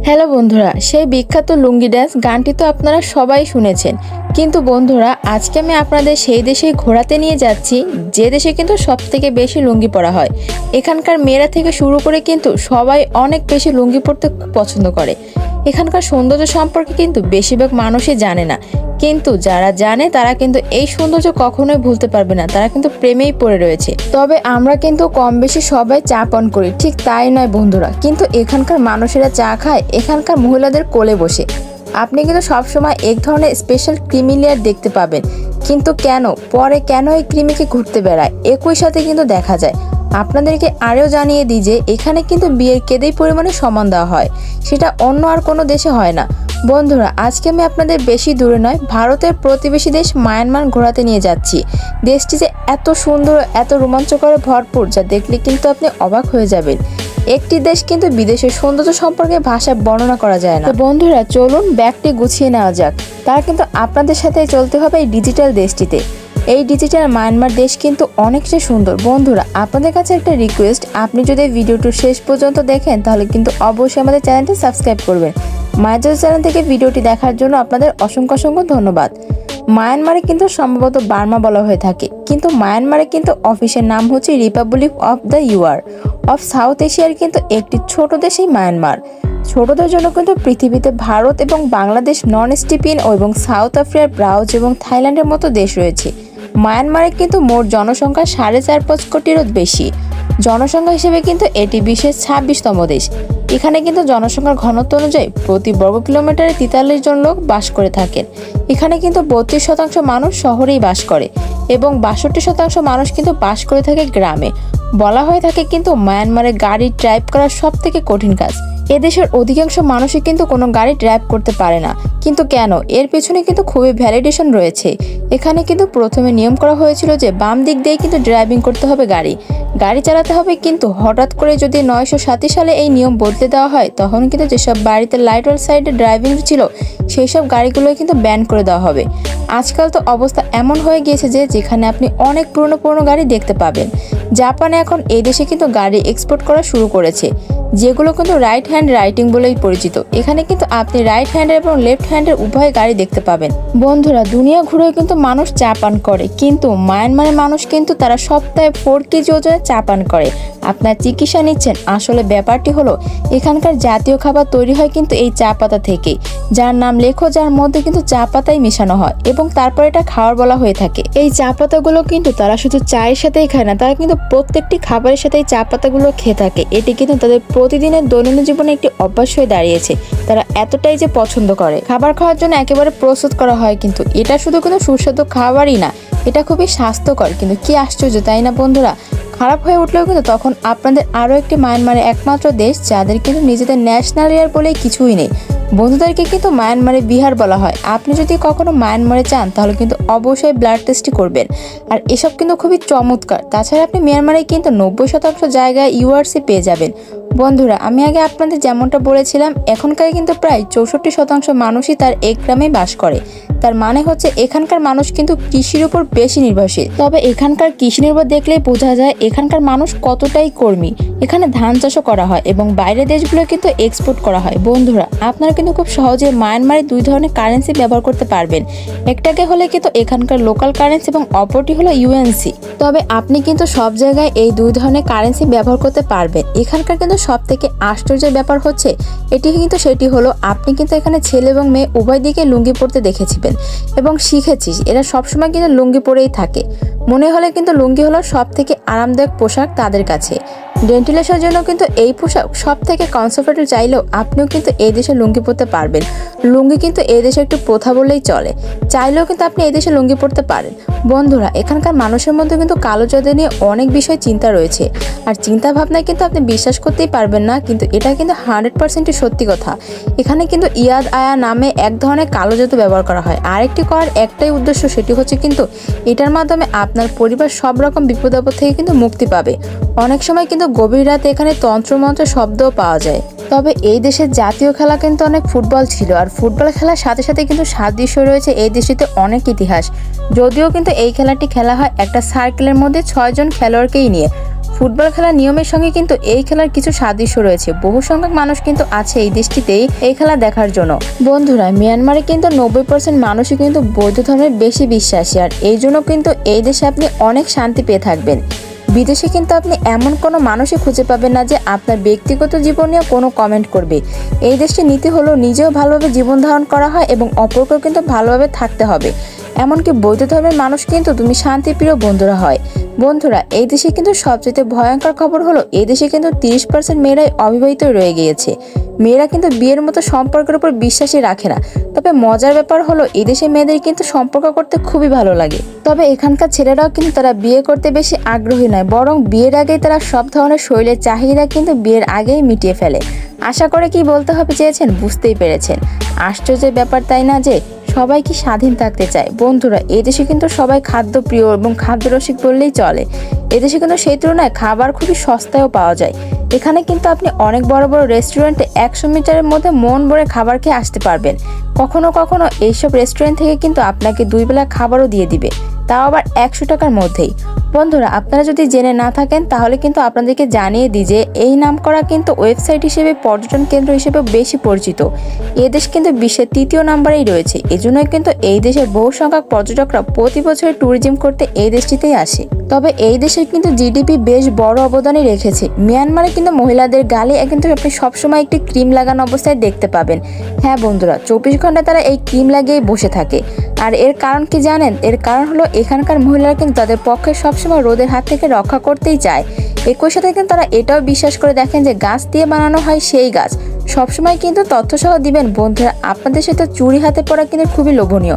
Hello বন্ধুরা, সেই বিখ্যাত লুঙ্গি ড্যান্স গানটি তো আপনারা সবাই শুনেছেন। কিন্তু বন্ধুরা, আজকে আমি আপনাদের সেই দেশে ঘোরাতে নিয়ে যাচ্ছি যে দেশে কিন্তু সবথেকে বেশি লুঙ্গি পরা হয়। এখানকার মেয়েরা থেকে শুরু করে কিন্তু সবাই অনেক বেশি লুঙ্গি পরতে পছন্দ করে। এখানকার সৌন্দর্য সম্পর্কে কিন্তু বেশিরভাগ মানুষই জানে না, কিন্তু যারা জানে তারা কিন্তু এই সৌন্দর্য কখনোই ভুলতে পারবে না, তারা কিন্তু প্রেমেই পড়ে রয়েছে। তবে আমরা কিন্তু কম বেশি সবাই চা পান করি, ঠিক তাই নয় বন্ধুরা, কিন্তু এখানকার মানুষেরা চা খায় এখানকার মহিলাদের কোলে বসে। আপনি কিন্তু সবসময় এক ধরনের স্পেশাল ক্রিমি লেয়ার দেখতে পাবেন, কিন্তু কেন এই ক্রিমিকে ঘুরতে বেড়ায় একই সাথে কিন্তু দেখা যায়। আপনাদেরকে আরও জানিয়ে দিই যে এখানে কিন্তু বিয়ের কেদেই পরিমাণে সমান দেওয়া হয়, সেটা অন্য আর কোনো দেশে হয় না। বন্ধুরা, আজকে আমি আপনাদের বেশি দূরে নয়, ভারতের প্রতিবেশী দেশ মায়ানমার ঘোরাতে নিয়ে যাচ্ছি। দেশটি যে এত সুন্দর, এত রোমাঞ্চকরে ভরপুর, যা দেখলে কিন্তু আপনি অবাক হয়ে যাবেন। একটি দেশ কিন্তু বিদেশের সৌন্দর্য সম্পর্কে ভাষায় বর্ণনা করা যায় না। তো বন্ধুরা, চলুন ব্যাগটি গুছিয়ে নেওয়া যাক। তার কিন্তু আপনাদের সাথে চলতে হবে এই ডিজিটাল দেশটিতে। এই ডিজিটাল মায়ানমার দেশ কিন্তু অনেকটা সুন্দর। বন্ধুরা, আপনাদের কাছে একটা রিকোয়েস্ট, আপনি যদি ভিডিওটি শেষ পর্যন্ত দেখেন তাহলে কিন্তু অবশ্যই আমাদের চ্যানেলটি সাবস্ক্রাইব করবেন। মায়াজল চ্যানেল থেকে ভিডিওটি দেখার জন্য আপনাদের অসংখ্য ধন্যবাদ। মায়ানমারে কিন্তু সম্ভবত বার্মা বলা হয়ে থাকে, কিন্তু মায়ানমারে কিন্তু অফিসের নাম হচ্ছে republic of the UR of south এশিয়ার কিন্তু একটি ছোট দেশই মায়ানমার। ছোটদের জন্য কিন্তু পৃথিবীতে ভারত এবং বাংলাদেশ, নন স্টিপিন এবং সাউথ আফ্রিকার ব্রাউজ এবং থাইল্যান্ডের মতো দেশ রয়েছে। মায়ানমারে কিন্তু মোট জনসংখ্যা 4.5 কোটিরও বেশি। জনসংখ্যা হিসেবে কিন্তু এটি বিশ্বের 26তম দেশ। এখানে কিন্তু জনসংখ্যার ঘনত্ব অনুযায়ী প্রতি বর্গ কিলোমিটারে 43 জন লোক বাস করে থাকেন। এখানে কিন্তু 32% মানুষ শহরেই বাস করে এবং 62% মানুষ কিন্তু বাস করে থাকে গ্রামে। বলা হয়ে থাকে কিন্তু মায়ানমারে গাড়ি ড্রাইভ করা সব থেকে কঠিন কাজ। এদেশের অধিকাংশ মানুষই কিন্তু কোনো গাড়ি ড্রাইভ করতে পারে না, কিন্তু কেন, এর পেছনে কিন্তু খুবই ভ্যালিডেশন রয়েছে। এখানে কিন্তু প্রথমে নিয়ম করা হয়েছিল যে বাম দিক দিয়ে কিন্তু ড্রাইভিং করতে হবে, গাড়ি চালাতে হবে, কিন্তু হঠাৎ করে যদি 960 সালে এই নিয়ম বদলে দেওয়া হয়, তখন কিন্তু যেসব বাড়িতে লাইট সাইডে ড্রাইভিং ছিল সেই সব গাড়িগুলো কিন্তু ব্যান করে দেওয়া হবে। আজকাল তো অবস্থা এমন হয়ে গিয়েছে যে যেখানে আপনি অনেক পুরনো গাড়ি দেখতে পাবেন। জাপানে এখন এই দেশে কিন্তু গাড়ি এক্সপোর্ট করা শুরু করেছে, যেগুলো কিন্তু রাইট হ্যান্ড রাইটিং বলেই পরিচিত। এখানে কিন্তু আপনি রাইট হ্যান্ডের এবং লেফট হ্যান্ডের উভয় গাড়ি দেখতে পাবেন। বন্ধুরা, দুনিয়া ঘুরেও কিন্তু মানুষ চা পান করে, কিন্তু মায়ানমারের মানুষ কিন্তু তারা সপ্তাহে 4 কেজি ওজনে চা পান করে। আপনার চিকিৎসা নিচ্ছেন, আসলে ব্যাপারটি হলো এখানকার জাতীয় খাবার তৈরি হয় কিন্তু এই চা পাতা থেকেই, যার নাম লেখো, যার মধ্যে কিন্তু চা পাতাই মেশানো হয় এবং তারপর এটা খাওয়ার বলা হয়ে থাকে। এই চা পাতাগুলো কিন্তু তারা শুধু চায়ের সাথেই খায় না, তারা কিন্তু প্রত্যেকটি খাবারের সাথেই চা পাতাগুলো খেয়ে থাকে। এটি কিন্তু তাদের প্রতিদিনের দৈনন্দিন জীবনে একটি অভ্যাস হয়ে দাঁড়িয়েছে। তারা এতটাই যে পছন্দ করে, খাবার খাওয়ার জন্য একেবারে প্রস্তুত করা হয়। কিন্তু এটা শুধু কোনো সুস্বাদু খাবারই না, এটা খুবই স্বাস্থ্যকর। কিন্তু কি আশ্চর্য, তাই না বন্ধুরা? খারাপ হয়ে উঠলেও কিন্তু তখন আপনাদের আরও একটি মায়ানমারে একমাত্র দেশ যাদের কিন্তু নিজেদের ন্যাশনাল এয়ার বলে কিছুই নেই। বন্ধুদেরকে কিন্তু মায়ানমারে বিহার বলা হয়। আপনি যদি কখনো মায়ানমারে চান তাহলে কিন্তু অবশ্যই ব্লাড টেস্টই করবেন, আর এসব কিন্তু খুবই চমৎকার। তাছাড়া আপনি মিয়ানমারে কিন্তু 90% জায়গায় ইউআরসি পেয়ে যাবেন। বন্ধুরা, আমি আগে আপনাদের যেমনটা বলেছিলাম, এখনকার কিন্তু প্রায় 64% মানুষই তার এক গ্রামে বাস করে। তার মানে হচ্ছে এখানকার মানুষ কিন্তু কৃষির উপর বেশি নির্ভরশীল। তবে এখানকার কৃষি নির্ভর দেখলেই বোঝা যায় এখানকার মানুষ কতটাই কর্মী। এখানে ধান চাষও করা হয় এবং বাইরের দেশগুলো কিন্তু এক্সপোর্ট করা হয়। বন্ধুরা, আপনারা কিন্তু খুব সহজে মায়ানমারে 2 ধরনের কারেন্সি ব্যবহার করতে পারবেন। একটাকে হলে কিন্তু এখানকার লোকাল কারেন্সি এবং অপরটি হলো ইউএনসি। তবে আপনি কিন্তু সব জায়গায় এই 2 ধরনের কারেন্সি ব্যবহার করতে পারবেন। এখানকার কিন্তু সব থেকে আশ্চর্যের ব্যাপার হচ্ছে সেটি হলো আপনি কিন্তু এখানে ছেলে এবং মেয়ে উভয় দিকে লুঙ্গি পরতে দেখেছিবেন এবং শিখেছিস এরা সবসময় কিন্তু লুঙ্গি পরেই থাকে। মনে হলে কিন্তু লুঙ্গি হলো সব থেকে আরামদায়ক পোশাক তাদের কাছে। ভেন্টিলেশনের জন্য কিন্তু এই পোশাক সব থেকে কমফোর্টেবল। চাইলেও আপনিও কিন্তু এই দেশে লুঙ্গি পরতে পারবেন। লুঙ্গি কিন্তু এই দেশে একটু প্রথা বললেই চলে, চাইলেও কিন্তু আপনি এই দেশে লুঙ্গি পরতে পারেন। বন্ধুরা, এখানকার মানুষের মধ্যে কিন্তু কালো জাদু নিয়ে অনেক বিষয় চিন্তা রয়েছে, আর চিন্তা ভাবনায় কিন্তু আপনি বিশ্বাস করতেই পারবেন না, কিন্তু এটা কিন্তু 100% সত্যি কথা। এখানে কিন্তু ইয়াদ আয়া নামে এক ধরনের কালো জাদু ব্যবহার করা হয়। আরেকটি করার একটাই উদ্দেশ্য, সেটি হচ্ছে কিন্তু এটার মাধ্যমে আপনার পরিবার সব রকম বিপদ আপদ থেকে কিন্তু মুক্তি পাবে। অনেক সময় কিন্তু গভীর রাতে এখানে তন্ত্রমন্ত্র শব্দও পাওয়া যায়। তবে এই দেশের জাতীয় খেলা কিন্তু অনেক ফুটবল ছিল, আর ফুটবল খেলার সাথে সাথে কিন্তু সাদৃশ্য রয়েছে এই দেশটিতে অনেক ইতিহাস। যদিও কিন্তু এই খেলাটি খেলা হয় একটা সার্কেলের মধ্যে 6 জন খেলোয়াড়কেই নিয়ে। ফুটবল খেলার নিয়মের সঙ্গে কিন্তু এই খেলার কিছু সাদৃশ্য রয়েছে। বহু সংখ্যক মানুষ কিন্তু আছে এই দেশটিতেই এই খেলা দেখার জন্য। বন্ধুরা, মিয়ানমারে কিন্তু 90% মানুষই কিন্তু বৌদ্ধ ধর্মের বেশি বিশ্বাসী, আর এই জন্য কিন্তু এই দেশে আপনি অনেক শান্তি পেয়ে থাকবেন। বিদেশে কিন্তু আপনি এমন কোনো মানুষই খুঁজে পাবেন না যে আপনার ব্যক্তিগত জীবন নিয়ে কোনো কমেন্ট করবে। এই দেশটির নীতি হলো নিজেও ভালোভাবে জীবন ধারণ করা হয় এবং অপরকেও কিন্তু ভালোভাবে থাকতে হবে। এমনকি বৌদ্ধ ধর্মের মানুষ কিন্তু তুমি শান্তিপ্রিয় বন্ধুরা হয়। বন্ধুরা, এই দেশে কিন্তু সবচেয়ে ভয়ঙ্কর খবর হলো এই দেশে কিন্তু 30% মেয়েরাই অবিবাহিত রয়ে গিয়েছে। মেয়েরা কিন্তু বিয়ের মতো সম্পর্কের উপর বিশ্বাসই রাখে না। তবে মজার ব্যাপার হলো এই দেশে মেয়েদের কিন্তু সম্পর্ক করতে খুবই ভালো লাগে। তবে এখানকার ছেলেরাও কিন্তু তারা বিয়ে করতে বেশি আগ্রহী নয়, বরং বিয়ের আগেই তারা সব ধরনের শরীরের চাহিদা কিন্তু বিয়ের আগেই মিটিয়ে ফেলে। আশা করে কি বলতে হবে চেয়েছেন বুঝতেই পেরেছেন। আশ্চর্যের ব্যাপার তাই না যে সবাই কি স্বাধীন থাকতে চায়। বন্ধুরা, এই দেশে কিন্তু সবাই খাদ্যপ্রিয় এবং খাদ্যরসিক বললেই চলে। এদেশে কিন্তু সেই তুলনায় খাবার খুবই সস্তায়ও পাওয়া যায়। এখানে কিন্তু আপনি অনেক বড় বড় রেস্টুরেন্টে 100 মিটারের মধ্যে মন ভরে খাবার খেয়ে আসতে পারবেন। কখনো কখনো এইসব রেস্টুরেন্ট থেকে কিন্তু আপনাকে 2 বেলা খাবারও দিয়ে দিবে, তাও আবার 100 টাকার মধ্যেই। বন্ধুরা, আপনারা যদি জেনে না থাকেন তাহলে কিন্তু আপনাদেরকে জানিয়ে দিই যে এই নামকরা কিন্তু ওয়েবসাইট হিসেবে পর্যটন কেন্দ্র হিসেবে বেশি পরিচিত। এ দেশ কিন্তু বিশ্বের 3য় নম্বরেই রয়েছে। এজন্যই কিন্তু এই দেশের বহু সংখ্যক পর্যটকরা প্রতি বছর ট্যুরিজম করতে এই দেশটিতেই আসে। তবে এই দেশের কিন্তু জিডিপি বেশ বড় অবদানই রেখেছে। মিয়ানমারে কিন্তু মহিলাদের গালে কিন্তু আপনি সবসময় একটি ক্রিম লাগানো অবস্থায় দেখতে পাবেন। হ্যাঁ বন্ধুরা, 24 ঘন্টা তারা এই ক্রিম লাগিয়েই বসে থাকে। আর এর কারণ কি জানেন? এর কারণ হলো এখানকার মহিলারা কিন্তু তাদের পক্ষে সবসময় রোদের হাত থেকে রক্ষা করতেই চায়। একই সাথে কিন্তু তারা এটাও বিশ্বাস করে দেখেন যে গাছ দিয়ে বানানো হয় সেই গাছ সবসময় কিন্তু তথ্যসহ দিবেন। বন্ধুরা, আপনাদের সাথে চুড়ি হাতে পরা কিন্তু খুবই লোভনীয়,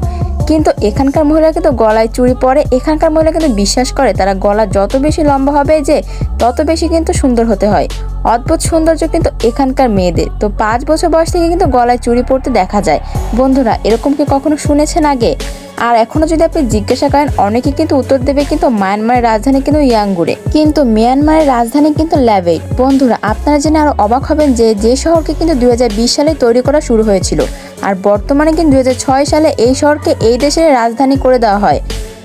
কিন্তু এখানকার মহিলা কিন্তু গলায় চুড়ি পরে। এখানকার মহিলা কিন্তু বিশ্বাস করে তারা গলা যত বেশি লম্বা হবে যে তত বেশি কিন্তু সুন্দর হতে হয়। অদ্ভুত সৌন্দর্য কিন্তু এখানকার মেয়েদের। তো 5 বছর বয়স থেকে কিন্তু গলায় চুড়ি পরতে দেখা যায়। বন্ধুরা, এরকম কি কখনো শুনেছেন আগে? আর এখনো যদি আপনি জিজ্ঞাসা করেন, অনেকে কিন্তু উত্তর দেবে কিন্তু মায়ানমারের রাজধানী কিন্তু ইয়াঙ্গুরে, কিন্তু মিয়ানমারের রাজধানী কিন্তু ল্যাভেইট। বন্ধুরা, আপনারা জেনে আরো অবাক হবেন যে শহরকে কিন্তু 2020 সালে তৈরি করা শুরু হয়েছিল, আর বর্তমানে কিন্তু 2006 সালে এই শহরকে এই দেশের রাজধানী করে দেওয়া হয়।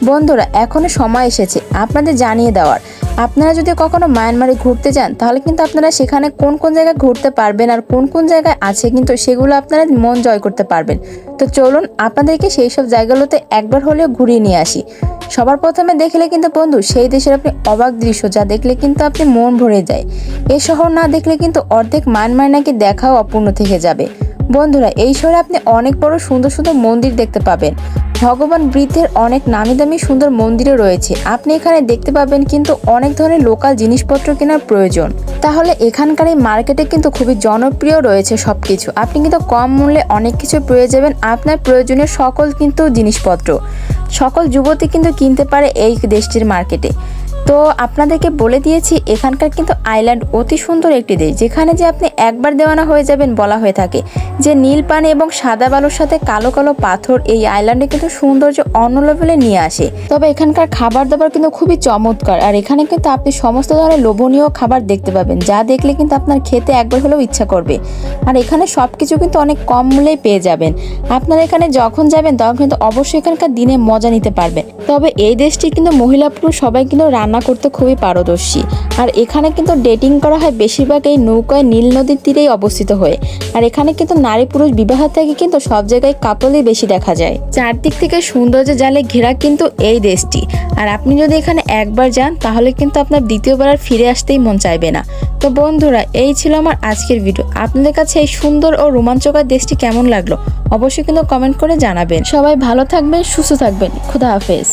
বন্ধুরা, এখনো সময় এসেছে আপনাদের জানিয়ে দেওয়ার। আপনারা যদি কখনো মায়ানমারে ঘুরতে যান তাহলে কিন্তু আপনারা সেখানে কোন কোন জায়গায় ঘুরতে পারবেন আর কোন কোন জায়গায় আছে কিন্তু সেগুলো আপনারা মন জয় করতে পারবেন। তো চলুন আপনাদেরকে সেই সব জায়গাগুলোতে একবার হলেও ঘুরিয়ে নিয়ে আসি। সবার প্রথমে দেখলে কিন্তু বন্ধু সেই দেশের আপনি অবাক দৃশ্য যা দেখলে কিন্তু আপনি মন ভরে যায়। এই শহর না দেখলে কিন্তু অর্ধেক মায়ানমার নাকি দেখাও অপূর্ণ থেকে যাবে। বন্ধুরা, এই শহরে আপনি অনেক বড় সুন্দর সুন্দর মন্দির দেখতে পাবেন। ভগবান বৃদ্ধের অনেক নামি দামি সুন্দর মন্দিরও রয়েছে। আপনি এখানে দেখতে পাবেন কিন্তু অনেক ধরনের লোকাল জিনিসপত্র কেনার প্রয়োজন। তাহলে এখানকার এই মার্কেটে কিন্তু খুবই জনপ্রিয় রয়েছে সবকিছু। আপনি কিন্তু কম মূল্যে অনেক কিছু পেয়ে যাবেন। আপনার প্রয়োজনীয় সকল কিন্তু জিনিসপত্র সকল যুবতী কিন্তু কিনতে পারে এই দেশটির মার্কেটে। তো আপনাদেরকে বলে দিয়েছি এখানকার কিন্তু আইল্যান্ড অতি সুন্দর একটি দেশ, যেখানে যে আপনি একবার দেওয়ানা হয়ে যাবেন বলা হয়ে থাকে। যে নীল পানি এবং সাদা বালুর সাথে কালো কালো পাথর এই আইল্যান্ডে কিন্তু সৌন্দর্য অন্য লেভেলে নিয়ে আসে। তবে এখানকার খাবার দাবার কিন্তু খুবই চমৎকার, আর এখানে কিন্তু আপনি সমস্ত ধরনের লোভনীয় খাবার দেখতে পাবেন যা দেখলে কিন্তু আপনার খেতে একবার হলেও ইচ্ছা করবে। আর এখানে সবকিছু কিন্তু অনেক কম মূল্যেই পেয়ে যাবেন। আপনারা এখানে যখন যাবেন তখন কিন্তু অবশ্যই এখানকার দিনে মজা নিতে পারবেন। তবে এই দেশটি কিন্তু মহিলা পুরুষ সবাই কিন্তু রান্না করতে খুবই পারদর্শী। আর এখানে কিন্তু ডেটিং করা হয় বেশিরভাগ এই নৌকায় নীল নদীর তীরেই অবস্থিত হয়ে। আর এখানে কিন্তু নারী পুরুষ বিবাহ থেকে কিন্তু সব জায়গায় কাপলই বেশি দেখা যায়। চারদিক থেকে সৌন্দর্য জালে ঘেরা কিন্তু এই দেশটি। আর আপনি যদি এখানে একবার যান তাহলে কিন্তু আপনার দ্বিতীয়বার আর ফিরে আসতেই মন চাইবে না। তো বন্ধুরা, এই ছিল আমার আজকের ভিডিও। আপনাদের কাছে এই সুন্দর ও রোমাঞ্চকর দেশটি কেমন লাগলো অবশ্যই কিন্তু কমেন্ট করে জানাবেন। সবাই ভালো থাকবেন, সুস্থ থাকবেন। খুদা হাফেজ।